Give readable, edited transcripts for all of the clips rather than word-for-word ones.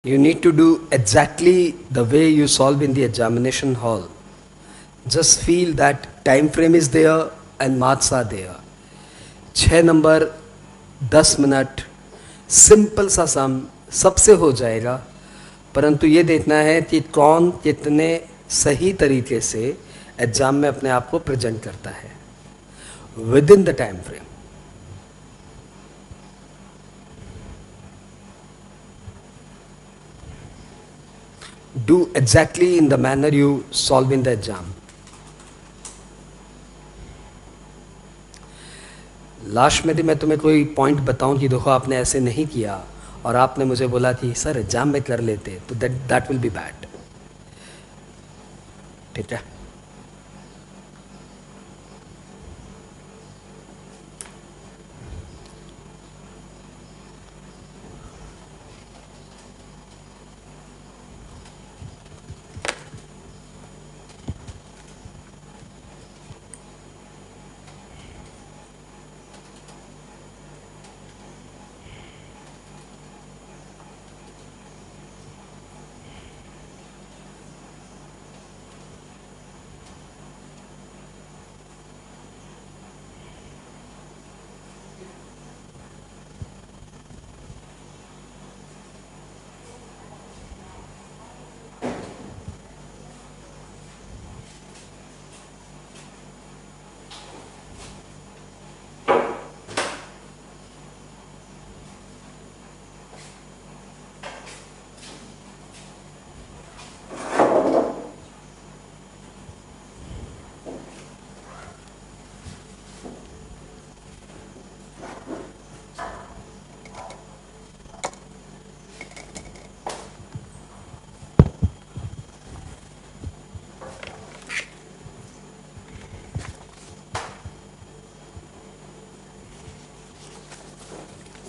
You need to do exactly the way you solve in the examination hall. Just feel that time frame is there and marks are there. 6 number 10 minute simple सा सम सबसे हो जाएगा, परंतु ये देखना है कि कौन कितने सही तरीके से एग्जाम में अपने आप को प्रेजेंट करता है with in the time frame. Do exactly in the manner you solve in the exam. Last में मैं तुम्हें कोई पॉइंट बताऊं कि देखो आपने ऐसे नहीं किया और आपने मुझे बोला कि सर एग्जाम में कर लेते, तो दैट विल बी बैड. ठीक है.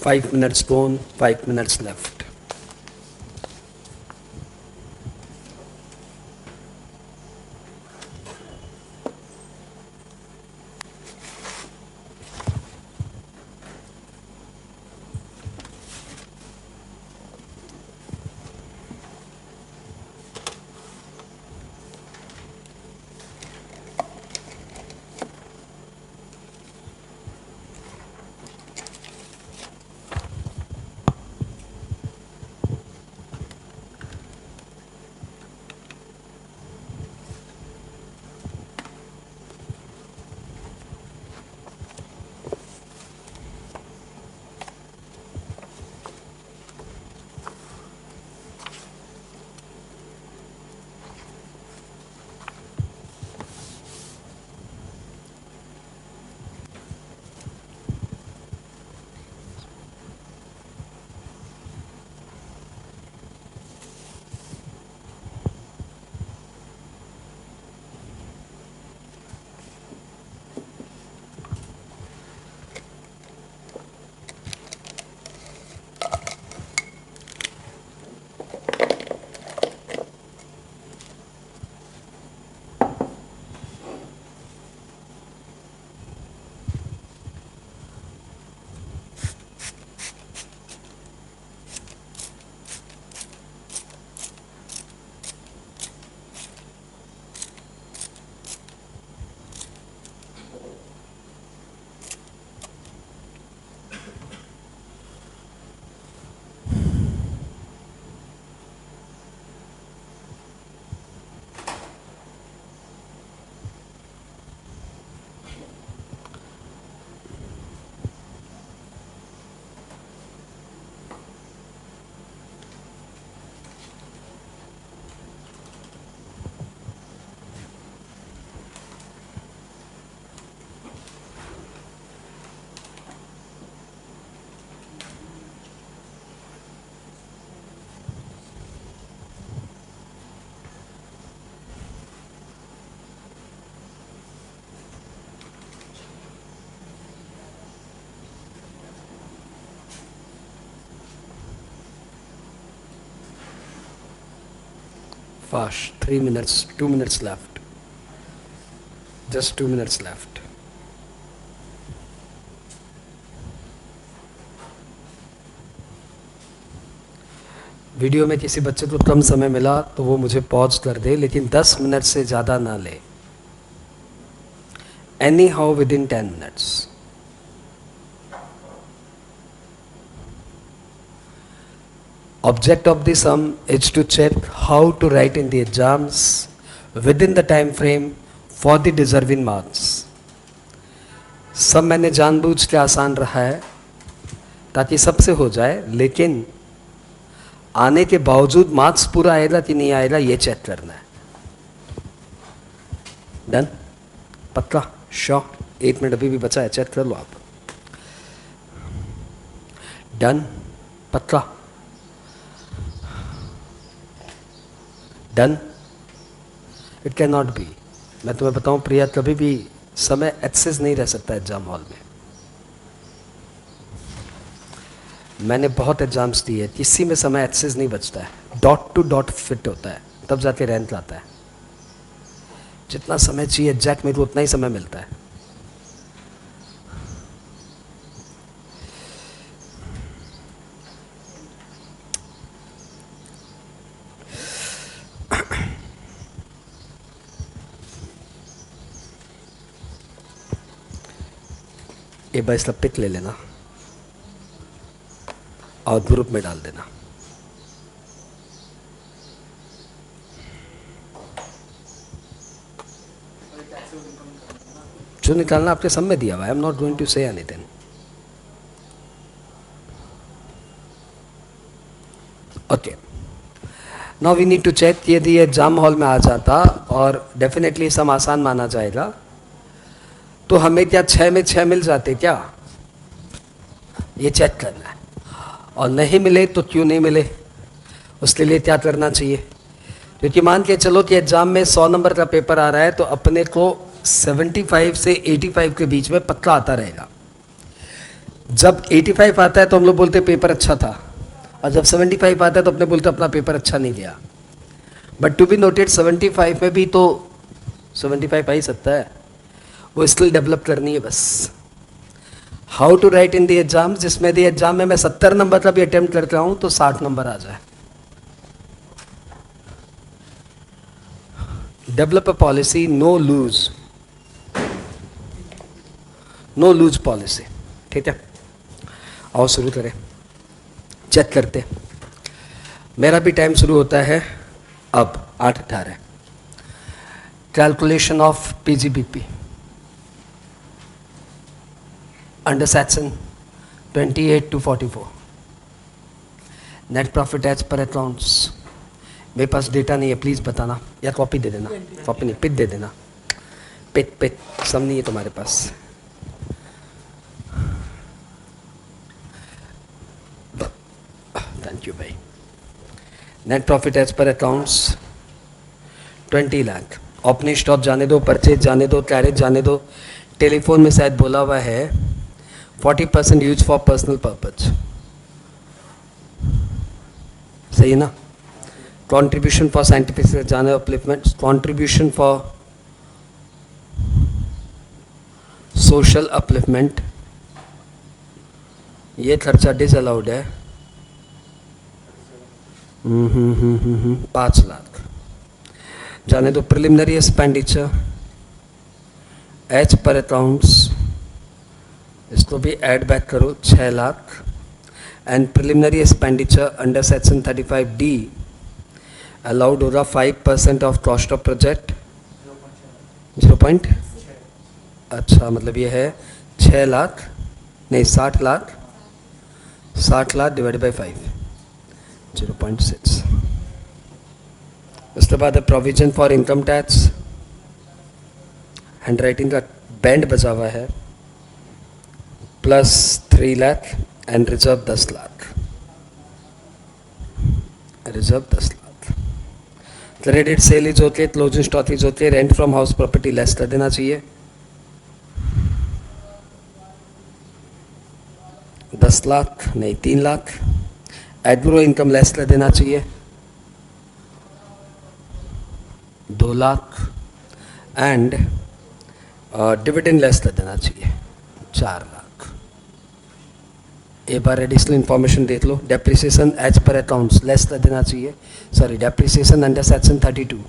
Five minutes gone, 5 minutes left. Fast. 3 minutes, 2 minutes left. Just 2 minutes left. Video में किसी बच्चे को कम समय मिला तो वो मुझे पॉज कर दे, लेकिन 10 मिनट से ज़्यादा ना ले, any how with in 10 minutes. Object of the sum is to check how to write in the exams within the time frame for the deserving marks. सब मैंने जानबूझ के आसान रहा है ताकि सबसे हो जाए, लेकिन आने के बावजूद मार्क्स पूरा आएगा कि नहीं आएगा ये चेक करना है. डन? पक्का? श्योर? 1 मिनट अभी भी बचा है, चेक कर लो आप. डन? पक्का? Done? It can not be. मैं तुम्हें बताऊं प्रिया, कभी भी समय एक्सेस नहीं रह सकता एग्जाम हॉल में. मैंने बहुत एग्जाम्स दिए, किसी में समय एक्सेस नहीं बचता है. डॉट टू डॉट फिट होता है, तब जाके रैंक लाता है. जितना समय चाहिए एग्जैक्ट मेरे को उतना ही समय मिलता है. एक बार इसका पिक ले लेना और ग्रुप में डाल देना. जो निकालना आपके सब में दिया हुआ है. I am not going to say anything. Okay, now we need to check. यदि एग्जाम हॉल में आ जाता और डेफिनेटली सम आसान माना जाएगा, तो हमें क्या 6 में 6 मिल जाते क्या? ये चेक करना है. और नहीं मिले तो क्यों नहीं मिले, उसके लिए क्या करना चाहिए? क्योंकि मान के चलो कि एग्जाम में 100 नंबर का पेपर आ रहा है, तो अपने को 75 से 85 के बीच में पक्का आता रहेगा. जब 85 आता है तो हम लोग बोलते पेपर अच्छा था, और जब 75 आता है तो अपने बोलते अपना पेपर अच्छा नहीं गया. बट टू बी नोटेड, 75 में भी तो 75 आ ही सकता है. वो स्किल डेवलप करनी है बस. How to write in the exam, जिसमें द एग्जाम में मैं 70 नंबर का भी अटेम्प्ट करता हूं तो 60 नंबर आ जाए. Develop a policy, no loose policy. ठीक है, आओ शुरू करें. चेक करते. मेरा भी टाइम शुरू होता है अब 8:18. Calculation of PGBP under section 28 to 44. Net profit as पर अकाउंट्स. मेरे पास डेटा नहीं है, प्लीज़ बताना, या कॉपी दे देना. कॉपी नहीं, पिट दे देना. पिट सब नहीं है तुम्हारे पास. थैंक यू भाई. नेट प्रॉफिट एज पर अकाउंट्स 20 लाख. ओपनिंग स्टॉक जाने दो, परचेज जाने दो, कैरेज जाने दो. टेलीफोन में शायद बोला हुआ है 40% यूज फॉर पर्सनल पर्पज. सही है ना? कंट्रीब्यूशन फॉर साइंटिफिक जाने upliftment, contribution for social upliftment, ये खर्चा डिसअलाउड है. 5 लाख जाने दो. प्रिलिमिनरी एक्सपेंडिचर एच पर अकाउंट्स, इसको भी ऐड बैक करो, 6 lakh. And preliminary expenditure under section 35D allowed होगा 5% ऑफ कॉस्ट ऑफ प्रोजेक्ट. 0. अच्छा, मतलब ये है 6 लाख नहीं 60 लाख. 60 lakh divide by 5, 0.6. उसके बाद provision for income tax. Hand writing का बैंड बचा हुआ है. Plus 3 lakh and reserve 10 lakh. Reserve 10 lakh. Credit sale is okay, closing stock is okay. Rent from house property less कर देना चाहिए. 10 लाख नहीं 3 लाख. एडब्रो इनकम लेस कर देना चाहिए 2 लाख. एंड डिविडेंड लेस कर देना चाहिए 4 लाख. एक बार एडिशनल इन्फॉर्मेशन देख लो. डेप्रिसिएशन एज पर अकाउंट्स लेस कर देना चाहिए. Sorry, depreciation under section 32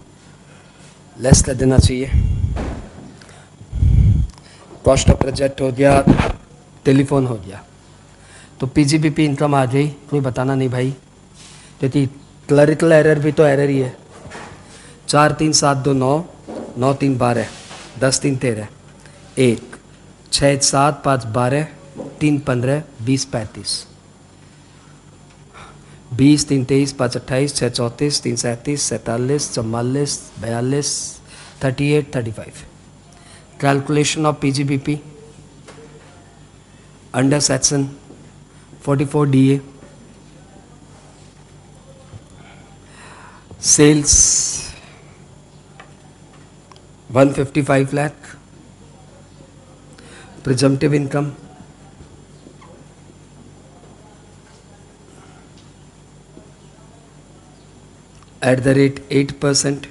less कर देना चाहिए. कॉस्ट ऑफ प्रोजेक्ट हो गया, टेलीफोन हो गया. तो पीजीबीपी इनकम आ गई. कोई बताना नहीं भाई, क्योंकि क्लरिकल एरर भी तो एरर ही है. 4 3 7 2 9 9 3 12 10 3 13 1 6 7 5 12 3 15 20 35 20 3 23 5 28 6 34 3 37 47 44 42 38 35. Calculation of PGBP under section 44 DA. Sales 155 lakh. Presumptive income at the rate 8%,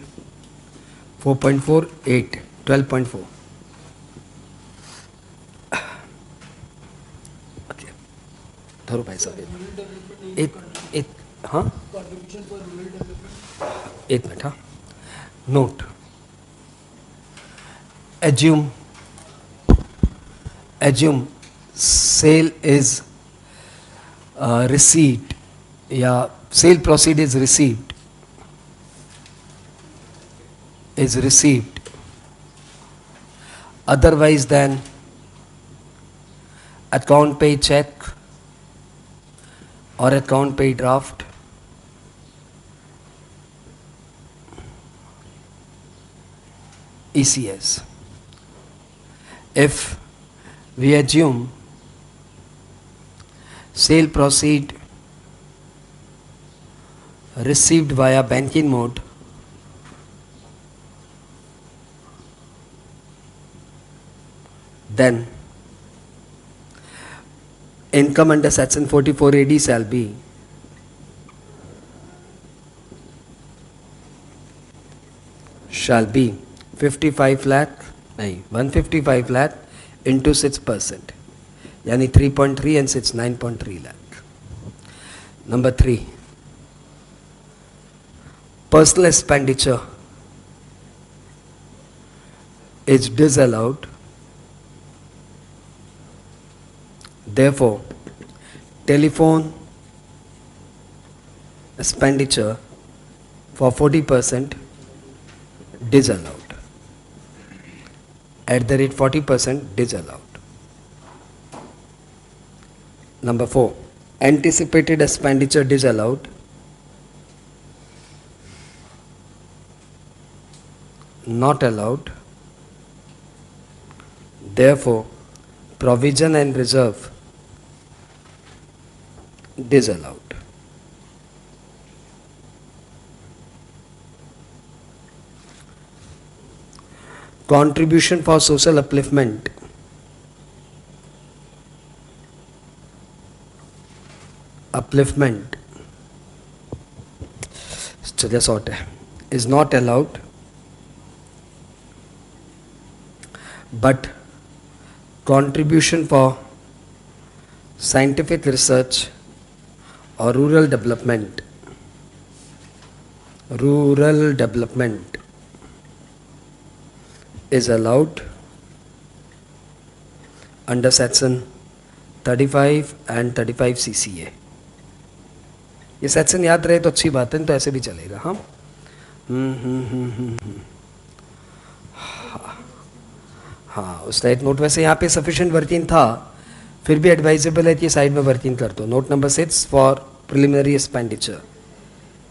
4.4, 8, 12.4. Okay. धरो भाई साहब एक हाँ, एक मिनट. हाँ, note. assume sale is received या sale proceed is received otherwise than account pay check or account pay draft, ECS. If we assume sale proceed received via banking mode, then income under section 44 AD shall be shall be 55 lakh, नहीं 155 lakh into 6%, यानी 3.3 and 6 9.3 lakh. Number 3, personal expenditure is disallowed. Therefore, telephone expenditure for 40% disallowed. At the rate 40% disallowed. Number 4, anticipated expenditure disallowed. Not allowed. Therefore, provision and reserve disallowed. Contribution for social upliftment चलिए short है, is not allowed, but contribution for scientific research or rural development is allowed under section 35 and 35 CCA. ये section याद रहे तो अच्छी बात है, तो ऐसे भी चलेगा. हाँ, हाँ, उसका एक नोट. वैसे यहाँ पे सफिशिएंट वर्किंग था, फिर भी एडवाइजेबल है कि साइड में वर्किंग कर दो. Note number 6 for preliminary expenditure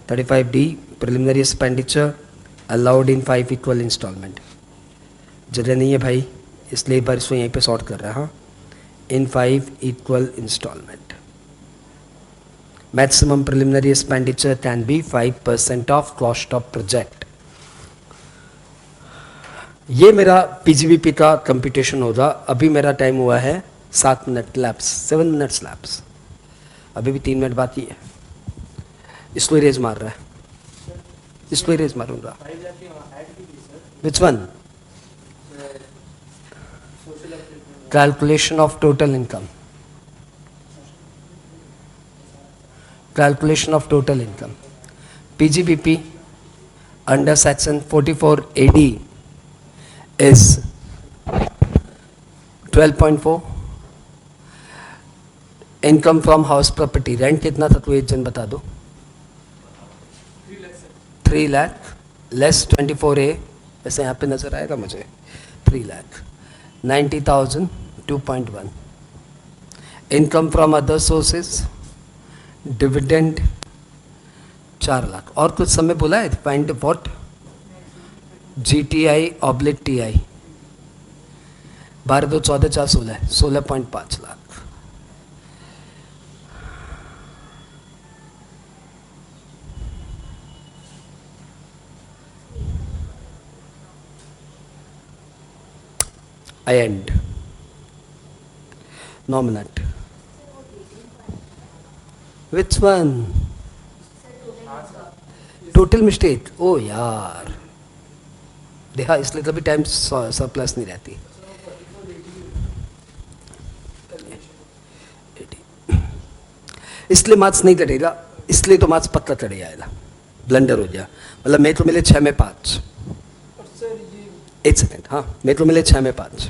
35D, preliminary expenditure allowed in 5 equal instalment. जगह नहीं है भाई, इसलिए एक बार इसको यहीं पे सॉर्ट कर रहा है. हाँ, in 5 equal instalment. Maximum preliminary expenditure can be 5% of cost of project. ये मेरा पीजीबीपी का कंप्यूटेशन होगा. अभी मेरा टाइम हुआ है 7 मिनट लैप्स, 7 मिनट्स लैप्स. अभी भी 3 मिनट बाकी है. इसको इरेज मार रहा है, इसको इरेज मारूंगा. Which one? Calculation of total income. calculation of total income. PGBP under section 44 AD is 12.4. Income from house property, rent कितना था, तू एक जन बता दो. 3 लाख लेस 24A, ऐसे यहाँ पे नजर आएगा मुझे. 3 lakh 90,000 2.1. Income from other sources, dividend 4 lakh. और कुछ समय बोला है, find what GTI oblique TI. 12 2 14 4 16 16.5 lakh. I end. 9 minute. Which one? Total mistake. Oh यार, देखा, इसलिए कभी टाइम सरप्लस नहीं रहती. इसलिए मार्क्स नहीं कटेगा, इसलिए तो मार्क्स पक्का चढ़े आएगा. ब्लंडर हो गया. मतलब मेरे को मिले 6 में 5. एक सेकेंड, हाँ, मेरे को मिले 6 में 5.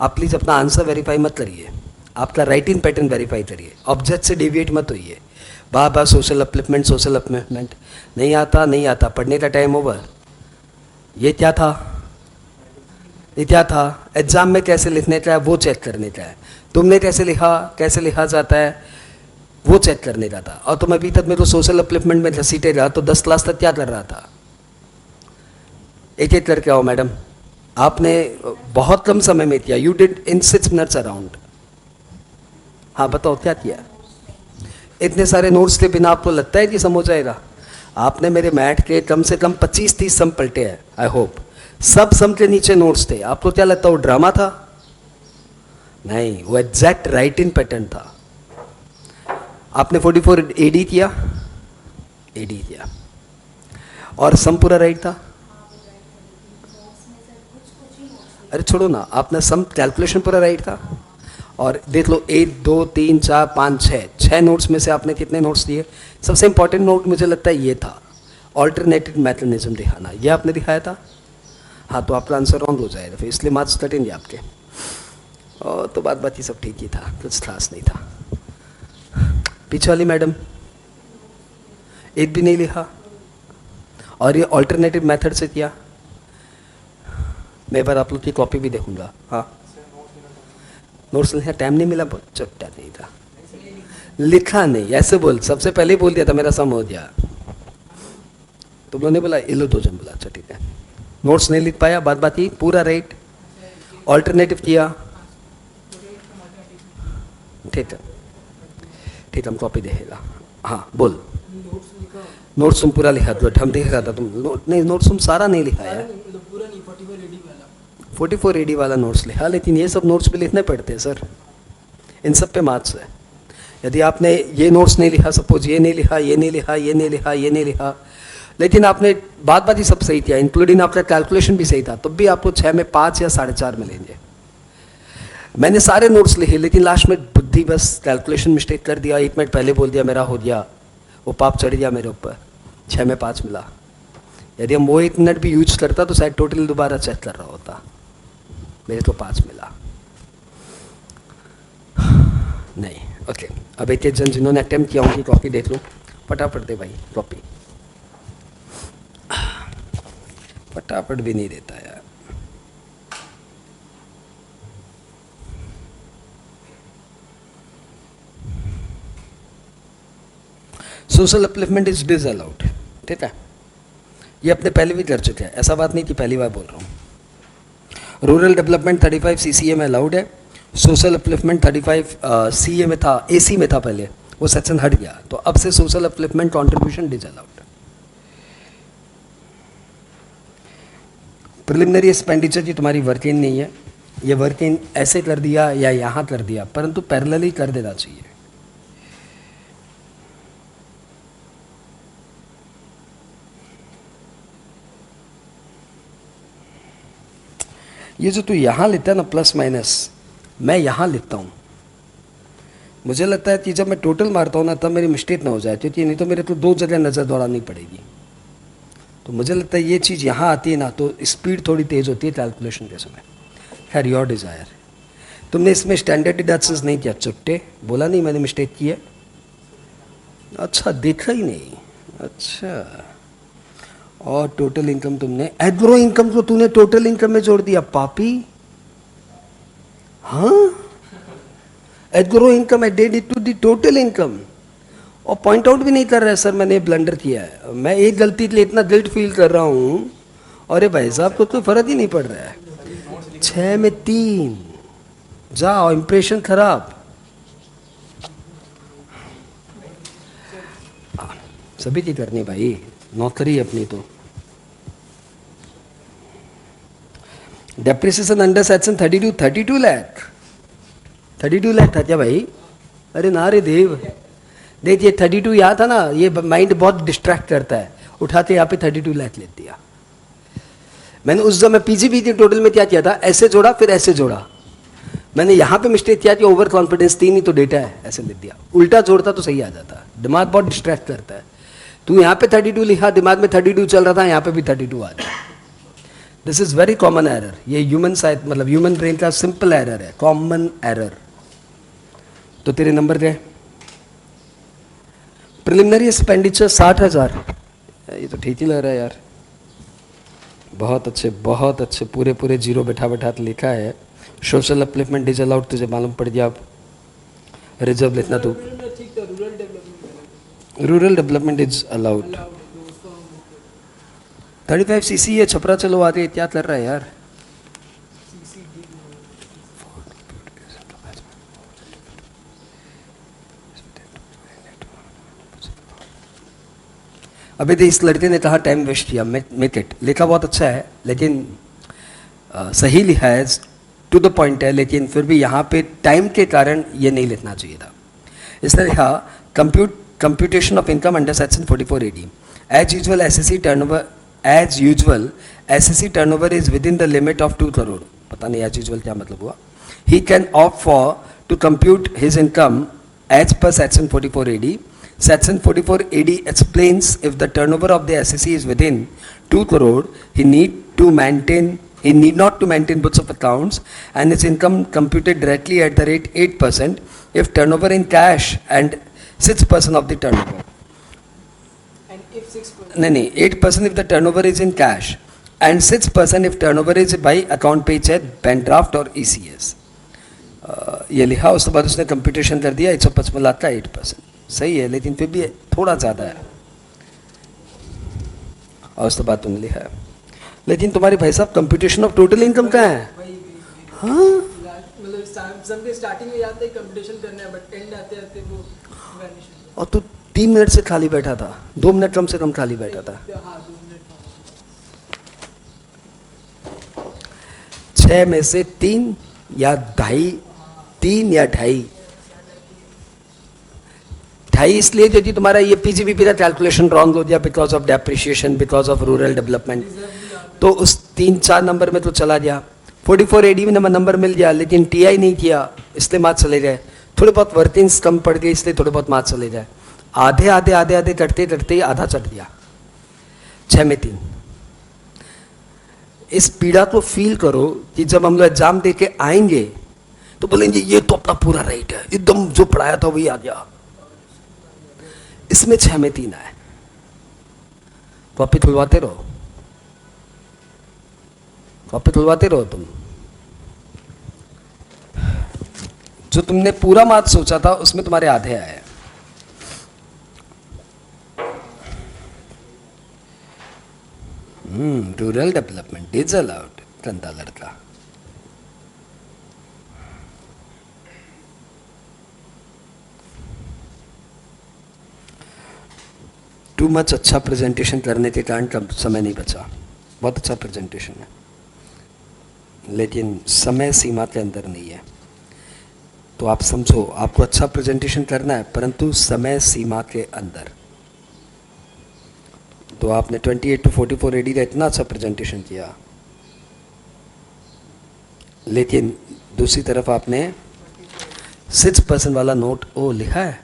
आप प्लीज़ अपना आंसर वेरीफाई मत करिए, आपका राइटिंग पैटर्न वेरीफाई करिए. ऑब्जेक्ट से डेविएट मत होइए. बार बार सोशल अपलिफ्टमेंट नहीं आता, पढ़ने का टाइम ओवर. ये क्या था, एग्जाम में कैसे लिखने का है वो चेक करने का है. तुमने कैसे लिखा जाता है वो चेक करने का था. और तुम अभी तक मेरे को सोशल अपलिफ्टमेंट में घसीटे रहा, तो 10 क्लास तक क्या कर रहा था. एक करके आओ मैडम. आपने बहुत कम समय में किया. You did in 6 minutes around. हाँ बताओ क्या किया. इतने सारे नोट्स के बिना आपको लगता है कि सम हो जाएगा. आपने मेरे मैथ के कम से कम 25-30 सम पलटे हैं. आई होप सब सम के नीचे नोट्स थे. आपको क्या लगता है वो ड्रामा था? नहीं, वो एग्जैक्ट राइटिंग पैटर्न था. आपने 44 AD किया, और सम पूरा राइट था. अरे छोड़ो ना, आपने सम कैलकुलेशन पूरा राइट था. और देख लो 1 2 3 4 5 6 नोट्स में से आपने कितने नोट्स दिए. सबसे इंपॉर्टेंट नोट मुझे लगता है ये था, ऑल्टरनेटिव मैकेनिज्म दिखाना. ये आपने दिखाया था. हाँ, तो आपका आंसर रॉन्ग हो जाएगा फिर, इसलिए मार्क्स कटेंगे आपके. और तो बात सब ठीक ही था, कुछ खास नहीं था. पीछे वाली मैडम एक भी नहीं लिखा, और ये ऑल्टरनेटिव मेथड से किया. मैं बार आप लोग की कॉपी भी देखूंगा. हाँ, नोट्स लिखा, टाइम नहीं मिला, बहुत चट्टा नहीं था. लिखा नहीं, ऐसे बोल, सबसे पहले ही बोल दिया था मेरा सम हो गया. तुम लोगों ने बोला इलो 2 जन बोला. अच्छा ठीक है. नोट्स नहीं लिख पाया, बात ही पूरा राइट. ऑल्टरनेटिव किया, ठीक है, हम कॉपी देखेगा. हाँ बोल. नोट्स तुम पूरा लिखा, तो हम देख रहा था तुम नहीं, नोट्स तुम सारा नहीं लिखा है. 44 AD वाला नोट्स लिखा, लेकिन ये सब नोट्स पे लिखने पड़ते हैं सर. इन सब पे मार्क्स है. यदि आपने ये नोट्स नहीं लिखा, सपोज ये नहीं लिखा, लेकिन आपने बात ही सब सही किया, इंक्लूडिंग आपका कैलकुलेशन भी सही था, तब भी आपको 6 में 5 या 4.5 मिलेंगे. मैंने सारे नोट्स लिखे, लेकिन लास्ट में बुद्धि बस कैलकुलेशन मिस्टेक कर दिया. 1 मिनट पहले बोल दिया, मेरा हो गया, वो पाप चढ़ गया मेरे ऊपर. 6 में 5 मिला. यदि हम वो 1 मिनट भी यूज करता तो शायद टोटल दोबारा चेक कर रहा होता. मेरे को 5 मिला नहीं. ओके, अब एक जन जिन्होंने अटेम्प्ट किया उनकी कॉपी देख लो. फटाफट दे भाई कॉपी. फटाफट भी नहीं देता यार. Social upliftment is disallowed. ठीक है, ये अपने पहले भी कर चुके हैं, ऐसा बात नहीं कि पहली बार बोल रहा हूँ. रूरल डेवलपमेंट 35 CCA में अलाउड है. सोशल अपलिफ्टमेंट 35 CA में था, AC में था पहले, वो सेक्शन हट गया, तो अब से social upliftment contribution disallowed. Preliminary expenditure की तुम्हारी वर्किंग नहीं है. ये वर्किंग ऐसे कर दिया या यहाँ कर दिया, परंतु पैरेलली कर देना चाहिए. ये जो तू यहाँ लिखता है ना प्लस माइनस, मैं यहाँ लिखता हूँ. मुझे लगता है कि जब मैं टोटल मारता हूँ ना तब मेरी मिस्टेक ना हो जाए, क्योंकि नहीं तो मेरे को 2 जगह नज़र दौड़ानी पड़ेगी। तो मुझे लगता है ये चीज़ यहाँ आती है ना तो स्पीड थोड़ी तेज़ होती है कैलकुलेशन के समय। खैर योर डिज़ायर। तुमने इसमें स्टैंडर्ड डिडक्शंस नहीं किया, चुट्टे बोला नहीं मैंने मिस्टेक की है। अच्छा देखा ही नहीं, अच्छा। और टोटल इनकम तुमने एग्रो इनकम को तूने टोटल इनकम में जोड़ दिया पापी। हाँ, agro income added to the total income, और पॉइंट आउट भी नहीं कर रहा है सर मैंने ब्लंडर किया है। मैं एक गलती के लिए इतना गिल्ट फील कर रहा हूँ, और भाई साहब को कोई फर्क ही नहीं पड़ रहा है। 6 में 3, जाओ इंप्रेशन खराब। सभी की करनी भाई, नौकरी अपनी तो। Depreciation under section 32 lakh, 32 lakh था क्या भाई? अरे ना रे देव, देखिए 32 यहाँ था ना, ये माइंड बहुत डिस्ट्रैक्ट करता है, उठाते यहाँ पे 32 लाख ले दिया। मैंने उस समय पीजीबी के टोटल में क्या किया था, ऐसे जोड़ा फिर ऐसे जोड़ा। मैंने यहाँ पे मिस्टेक किया कि ओवर कॉन्फिडेंस 3 ही तो डेटा है, ऐसे लिख दिया। उल्टा जोड़ता तो सही आ जाता। दिमाग बहुत डिस्ट्रैक्ट करता है। तू यहाँ पे 32 लिखा, दिमाग में 32 चल रहा था, यहाँ पे भी 32 आ जाए। This is very common error. ये ह्यूमन साइड मतलब ह्यूमन ब्रेन का सिंपल एरर है, कॉमन एरर। तो तेरे नंबर गए। प्रिलिमिनरी एक्सपेंडिचर 60,000, ये तो ठीक ही लग रहा है यार। बहुत अच्छे बहुत अच्छे, पूरे पूरे जीरो बैठा बैठा लिखा है। सोशल अपलिफ्टमेंट इज अलाउड, तुझे मालूम पड़ गया। अब रिजर्व लिखना तू, rural development is allowed. 35 CC है, छपरा चलो आगे, क्या कर रहा है यार। अभी तो इस लड़के ने कहा टाइम वेस्ट किया, मेक इट लिखा बहुत अच्छा है, लेकिन सही लिखा है, टू द पॉइंट है, लेकिन फिर भी यहाँ पे टाइम के कारण ये नहीं लिखना चाहिए था। इसने लिखा computation of income under section 44 AD। As usual assessee turnover is within the limit of 2 crore. पता नहीं एज यूजुअल क्या मतलब हुआ। ही can opt for to compute his income as per section 44 AD। Section 44 AD explains if the turnover of the SSC is within 2 crore, he need not to maintain books of accounts, and his income computed directly at the rate 8% if turnover in cash and 6% of the turnover. And if 6%? नहीं, 8% if the turnover is in cash and 6% if turnover is by account pay check, bank draft और ECS. ये लिखा, उसके बाद उसने computation कर दिया 155 लाख का 8%। सही है, लेकिन फिर भी थोड़ा ज़्यादा है। और उसके बाद तुमने लिखा है, लेकिन तुम्हारे भाई साहब कंप्यूटेशन ऑफ टोटल इनकम का है। हाँ, मतलब स्टार्टिंग में जाते कंप्यूटेशन करना है, बट एंड आते आते वो वैनिश। और तू 3 मिनट से खाली बैठा था, 2 मिनट कम से कम खाली बैठा था। हाँ, 2 मिनट। 6 में से 3 या 2.5, 3 या 2.5 इसलिए क्योंकि तुम्हारा ये पीजीबीपी का कैलकुलेशन रॉन्ग हो गया because of depreciation, because of rural development. तो उस 3-4 नंबर में तो चला गया। 44 AD में नंबर मिल गया, लेकिन टीआई नहीं किया इसलिए मार्क्स चले गए। थोड़े बहुत वर्किंग्स कम पड़ गए इसलिए थोड़े बहुत मार्क्स चले गए। आधे आधे आधे आधे करते करते आधा चढ़ गया। 6 में 3। इस पीड़ा को फील करो कि जब हम लोग एग्जाम दे के आएंगे तो बोलेंगे ये तो अपना पूरा राइट है, एकदम जो पढ़ाया था वही आ गया। इसमें 6 में 3 आए, कॉपी खुलवाते रहो, कॉपी खुलवाते रहो। तुम जो तुमने पूरा मार्क्स सोचा था उसमें तुम्हारे आधे आए। रूरल डेवलपमेंट इज अलाउड, गंदा लड़का। टू मच अच्छा प्रेजेंटेशन करने के कारण कम समय नहीं बचा। बहुत अच्छा प्रेजेंटेशन है, लेकिन समय सीमा के अंदर नहीं है। तो आप समझो, आपको अच्छा प्रेजेंटेशन करना है परंतु समय सीमा के अंदर। तो आपने 28 to 44 AD का इतना अच्छा प्रेजेंटेशन किया, लेकिन दूसरी तरफ आपने 6% वाला नोट ओ लिखा है?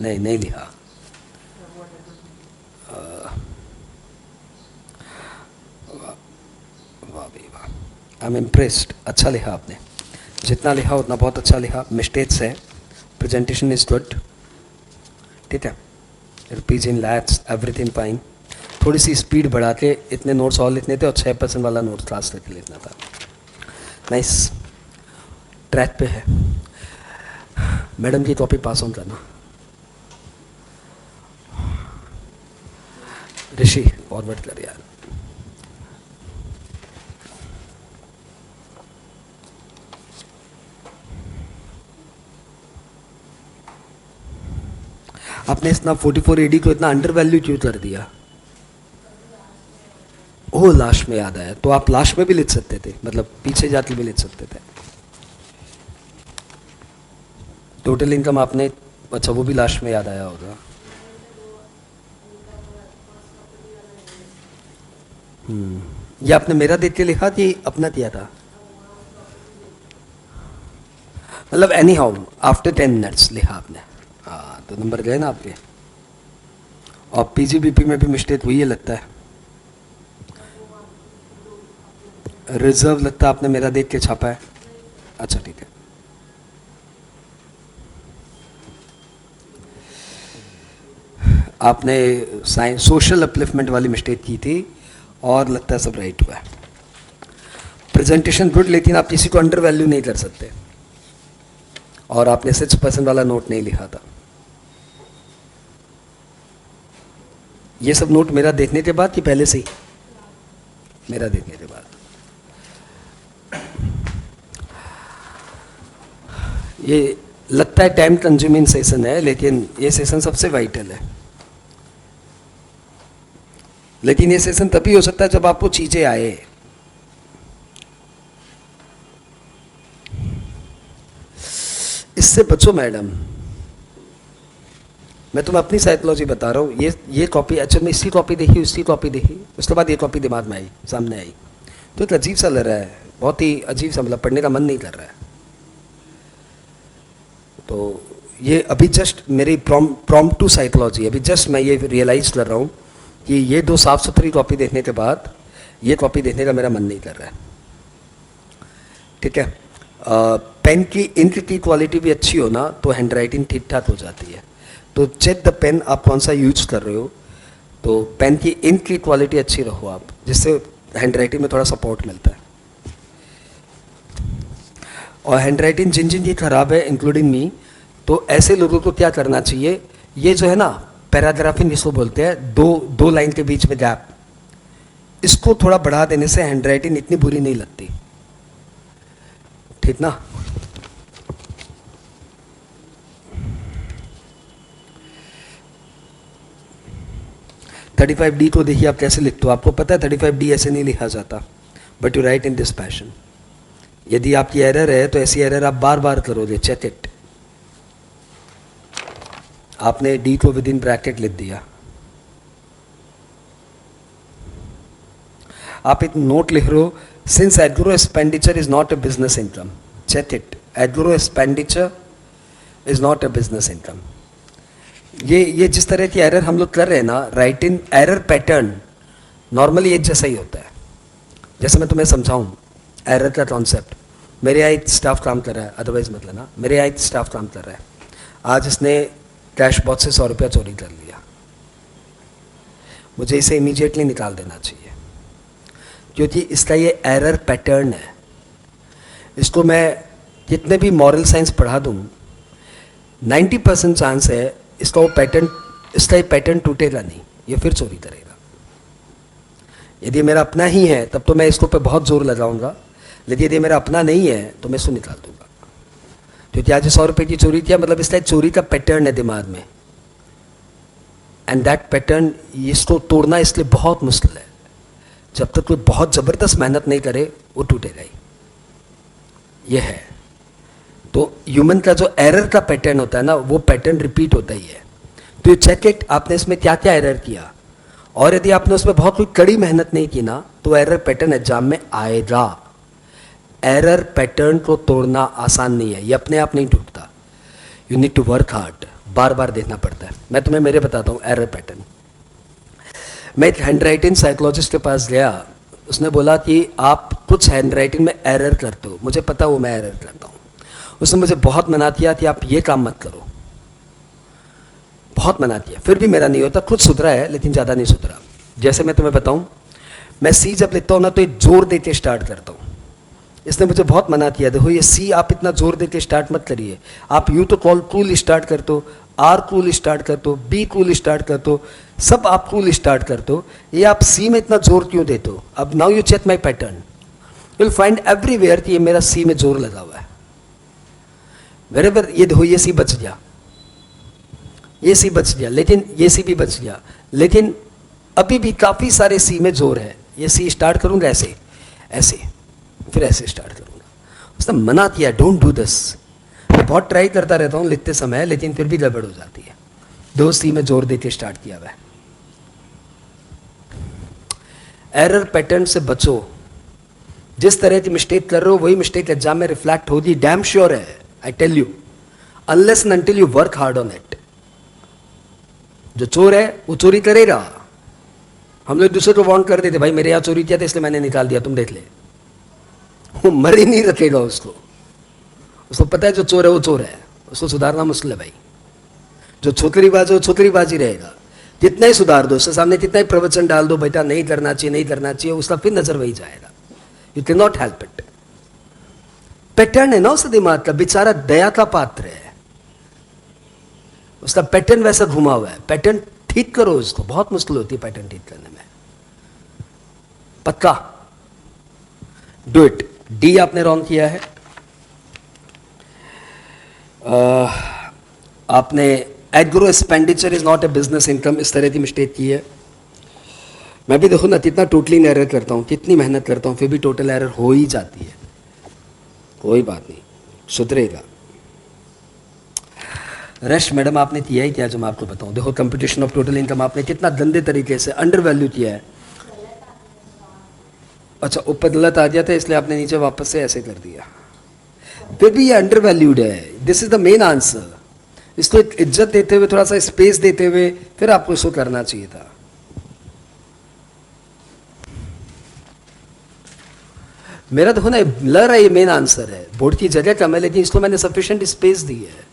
नहीं, नहीं लिखा। वाह भाई वाह, आई एम इम्प्रेस्ड। अच्छा लिखा आपने, जितना लिखा उतना बहुत अच्छा लिखा। मिस्टेक्स है, प्रेजेंटेशन इज गुड, ठीक है। Rupees in lakhs, everything fine. थोड़ी सी स्पीड बढ़ा के इतने नोट्स और लिखने थे और 6% वाला नोट क्लास करके लिखना था। नाइस, ट्रैक पे है। मैडम की टॉपिक पास ऑन करना। ऋषि फॉरवर्ड कर यार। आपने इतना 44 AD को इतना अंडर वैल्यू क्यों कर दिया? ओह, लास्ट में याद आया, तो आप लास्ट में भी लिख सकते थे, मतलब पीछे जाके भी लिख सकते थे। टोटल इनकम आपने, अच्छा वो भी लास्ट में याद आया होगा। ये आपने मेरा देख के लिखा कि अपना किया था? मतलब एनी हाउ आफ्टर 10 मिनट्स लिखा आपने। हाँ, तो नंबर गए ना आपके। और पीजीबीपी में भी मिस्टेक हुई है लगता है। रिजर्व लगता है आपने मेरा देख के छापा है। अच्छा ठीक है। आपने साइंस सोशल अपलिफ्टमेंट वाली मिस्टेक की थी और लगता है सब राइट हुआ है। प्रेजेंटेशन गुड, लेकिन आप किसी को अंडर वैल्यू नहीं कर सकते। और आपने 6% वाला नोट नहीं लिखा था। ये सब नोट मेरा देखने के बाद कि पहले से ही? मेरा देखने के बाद। ये लगता है टाइम कंज्यूमिंग सेशन है, लेकिन ये सेशन सबसे वाइटल है। लेकिन ये सेशन तभी हो सकता है जब आपको चीजें आए। इससे बचो मैडम, मैं तुम्हें अपनी साइकोलॉजी बता रहा हूँ। ये कॉपी, अच्छा मैं इसी कॉपी देखी, उसकी कॉपी देखी, उसके बाद ये कॉपी दिमाग में आई, सामने आई, तो एक अजीब सा लग रहा है, बहुत ही अजीब सा, मतलब पढ़ने का मन नहीं कर रहा है। तो ये अभी जस्ट मेरी प्रॉम्प्ट टू साइकोलॉजी, अभी जस्ट मैं ये रियलाइज कर रहा हूँ कि ये दो साफ सुथरी कॉपी देखने के बाद ये कॉपी देखने का मेरा मन नहीं कर रहा है। ठीक है। पेन की इंक की क्वालिटी भी अच्छी हो ना तो हैंड राइटिंग ठीक ठाक हो जाती है। तो चेक द पेन आप कौन सा यूज कर रहे हो, तो पेन की इंक की क्वालिटी अच्छी रखो आप, जिससे हैंड राइटिंग में थोड़ा सपोर्ट मिलता है। और हैंड राइटिंग जिन जिन की खराब है इंक्लूडिंग मी, तो ऐसे लोगों को क्या करना चाहिए, ये जो है ना पैराग्राफिंग जिसको बोलते हैं, दो लाइन के बीच में गैप, इसको थोड़ा बढ़ा देने से हैंड राइटिंग इतनी बुरी नहीं लगती। ठीक ना। $35D को देखिए आप कैसे लिखते हो। आपको पता है 35D ऐसे नहीं लिखा जाता, but you right in this passion. यदि आपकी एरर है तो ऐसी एरर आप बार बार करोगे, चेक इट। आपने D को विद इन ब्रैकेट लिख दिया। आप एक नोट लिख रहे हो, since agro expenditure is not a business income, check it, agro expenditure is not a business income. ये जिस तरह की एरर हम लोग कर रहे हैं ना, राइटिंग एरर पैटर्न नॉर्मली एक जैसा ही होता है। जैसे मैं तुम्हें समझाऊं एरर का कॉन्सेप्ट। मेरे यहाँ एक स्टाफ काम कर रहा है, अदरवाइज मत लेना, मेरे यहाँ एक स्टाफ काम कर रहा है। आज इसने कैश बॉक्स से 100 रुपया चोरी कर लिया। मुझे इसे इमीडिएटली निकाल देना चाहिए, क्योंकि इसका ये एरर पैटर्न है। इसको मैं कितने भी मॉरल साइंस पढ़ा दूं, 90% चांस है इसका ये पैटर्न टूटेगा नहीं, ये फिर चोरी करेगा। यदि मेरा अपना ही है तब तो मैं इसको पे बहुत जोर लगाऊंगा, लेकिन यदि मेरा अपना नहीं है तो मैं इसको निकाल दूंगा। क्योंकि आज 100 रुपये की चोरी किया, मतलब इसका चोरी का पैटर्न है दिमाग में, एंड दैट पैटर्न इसको तोड़ना इसलिए बहुत मुश्किल है। जब तक कोई बहुत जबरदस्त मेहनत नहीं करे वो टूटेगा ही, ये है। तो ह्यूमन का जो एरर का पैटर्न होता है ना, वो पैटर्न रिपीट होता ही है। तो ये चेक इट, आपने इसमें क्या क्या एरर किया, और यदि आपने उसमें बहुत कोई कड़ी मेहनत नहीं की ना, तो एरर पैटर्न एग्जाम में आएगा। एरर पैटर्न को तोड़ना आसान नहीं है, ये अपने आप नहीं टूटता। You need to work hard, बार बार देखना पड़ता है. मैं तुम्हें मेरे बताता हूँ एरर पैटर्न. मैं एक हैंड राइटिंग साइकोलॉजिस्ट के पास गया. उसने बोला कि आप कुछ हैंड राइटिंग में एरर करते हो, मुझे पता वो मैं एरर करता हूँ. उसने मुझे बहुत मना किया कि आप ये काम मत करो, बहुत मना किया, फिर भी मेरा नहीं होता. खुद सुधरा है लेकिन ज़्यादा नहीं सुधरा. जैसे मैं तुम्हें बताऊँ, मैं सी जब लिखता हूँ ना तो एक जोर देके स्टार्ट करता हूँ. इसने मुझे बहुत मना किया, देखो ये सी आप इतना जोर देके स्टार्ट मत करिए. आप यू तो कॉल कूल स्टार्ट कर दो, आर कूल स्टार्ट कर दो, बी कूल स्टार्ट कर दो, सब आप कूल स्टार्ट कर दो. ये आप सी में इतना जोर क्यों देते हो? अब now you check my pattern, you will find everywhere कि ये मेरा सी में जोर लगा हुआ है. वेरेवर ये देखो ये सी बच गया, ये सी बच गया, लेकिन ये सी भी बच गया, लेकिन अभी भी काफ़ी सारे सी में जोर है. ये सी स्टार्ट करूँगा ऐसे ऐसे, फिर ऐसे स्टार्ट करूँगा. उसने मना किया, डोंट डू दिस. मैं बहुत ट्राई करता रहता हूँ लिखते समय, लेकिन फिर भी गड़बड़ हो जाती है. दो सी में जोर देके स्टार्ट किया हुआ है. एरर पैटर्न से बचो. जिस तरह की मिस्टेक कर रहे हो वही मिस्टेक एग्जाम में रिफ्लेक्ट होगी, डैम श्योर है. I tell you, unless and until you work hard on it. जो चोर है वो चोरी करेगा. हम लोग दूसरे को वार्न कर देते, भाई मेरे यहाँ चोरी किया था इसलिए मैंने निकाल दिया, तुम देख ले. वो मर ही नहीं रखेगा उसको. उसको पता है जो चोर है वो चोर है, उसको सुधारना मुश्किल है भाई. जो छोकरीबाज है वो छोकरीबाजी रहेगा. जितना ही सुधार दो, उसके सामने कितना ही प्रवचन डाल दो, बेटा नहीं करना चाहिए नहीं करना चाहिए, उसका फिर नजर वही जाएगा. You can not help it. Pattern है ना उस दिमाग का, बेचारा दया का पात्र है. उसका पैटर्न वैसा घुमा हुआ है. पैटर्न ठीक करो उसको, बहुत मुश्किल होती है पैटर्न ठीक करने में. पक्का डू इट. डी आपने रॉन्ग किया है. आपने agro expenditure is not a business income, इस तरह की मिस्टेक की है. मैं भी देखो ना कितना टोटली एरर करता हूँ, कितनी मेहनत करता हूँ, फिर भी टोटल एरर हो ही जाती है. कोई बात नहीं, सुधरेगा. रेस्ट मैडम आपने किया ही क्या जो मैं आपको बताऊं. देखो कंपटीशन ऑफ टोटल इनकम आपने कितना गंदे तरीके से अंडर वैल्यू किया है. अच्छा ऊपर गलत आ गया था इसलिए आपने नीचे वापस से ऐसे कर दिया, फिर भी ये अंडर वैल्यूड है. This is the main answer. इसको इज्जत देते हुए, थोड़ा सा स्पेस देते हुए फिर आपको इसको करना चाहिए था. मेरा देखो ना ब्लर है, ये मेन आंसर है. बोर्ड की जगह कम है लेकिन इसको मैंने सफिशिएंट स्पेस दी है.